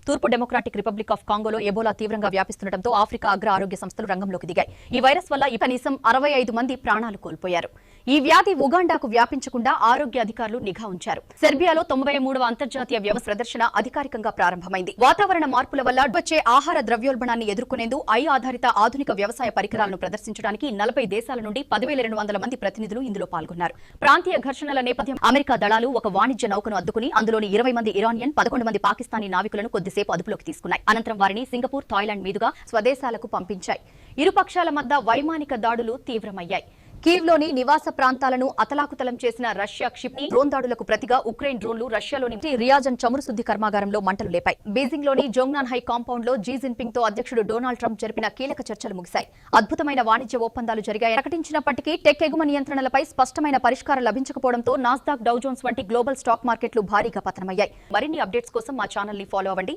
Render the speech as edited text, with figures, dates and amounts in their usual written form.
తూర్పు democratic republic of కాంగోలో Ebola తీవ్రంగా వ్యాపిస్తుండటంతో Africa అగ్ర ఆరోగ్య సంస్థలు రంగంలోకి దిగాయి. ఈ వైరస్ వల్ల కనీసం 65 మంది ప్రాణాలు కోల్పోయారు. ఈ వ్యాధి ఉగాండాకు వ్యాపించకుండా ఆరోగ్య అధికారులు నిఘా ఉంచారు. సెర్బియాలో 93వ అంతర్జాతీయ వ్యవసాయ ప్రదర్శన అధికారికంగా ప్రారంభమైంది. వాతావరణ మార్పుల వల్ల వచ్చే ఆహార ద్రవ్యోల్బణాన్ని ఎదుర్కొనేందుకు ఆధారిత ఆధునిక వ్యవసాయ పరికరాలను ప్రదర్శించడానికి 40 దేశాల నుండి 10,200 మంది ప్రతినిధులు ఇందులో పాల్గొన్నారు. ప్రాంతీయ ఘర్షణల నేపథ్యం అమెరికా దళాలు ఒక వాణిజ్య నౌకను అడ్డుకుని అందులోని 20 మంది ఇరానియన్, 11 మంది పాకిస్తానీ నావికులను కొద్దిసేపు అదుపులోకి తీసుకున్నాయి. అనంతరం వారిని సింగపూర్, థాయిలాండ్ మీదుగా స్వదేశాలకు పంపించాయి. ఇరు పక్షాల మధ్య వైమానిక దాడులు తీవ్రమయ్యాయి. కీవ్లోని నివాస ప్రాంతాలను అతలాకుతలం చేసిన రష్యా క్షిపణి డ్రోన్ దాడులకు ప్రతిగా ఉక్రెయిన్ డ్రోన్లు రష్యాలోని రియాజన్ చమురు శుద్ధి కర్మాగారంలో మంటలు లేపాయి. బీజింగ్లోని జోంగ్నాన్ హై కాంపౌండ్ లో జీ జిన్పింగ్ తో అధ్యక్షుడు డొనాల్డ్ ట్రంప్ జరిపిన కీలక చర్చలు ముగిశాయి. అద్భుతమైన వాణిజ్య ఒప్పందాలు జరిగాయని ప్రకటించినప్పటికీ టెక్ ఎగుమతి నియంత్రణలపై స్పష్టమైన పరిష్కారం లభించకపోవడంతో నాస్డాక్, డౌ జోన్స్ వంటి గ్లోబల్ స్టాక్ మార్కెట్లు భారీగా పతనమయ్యాయి. మరిన్ని అప్డేట్స్ కోసం మా ఛానల్ ని ఫాలో అవ్వండి.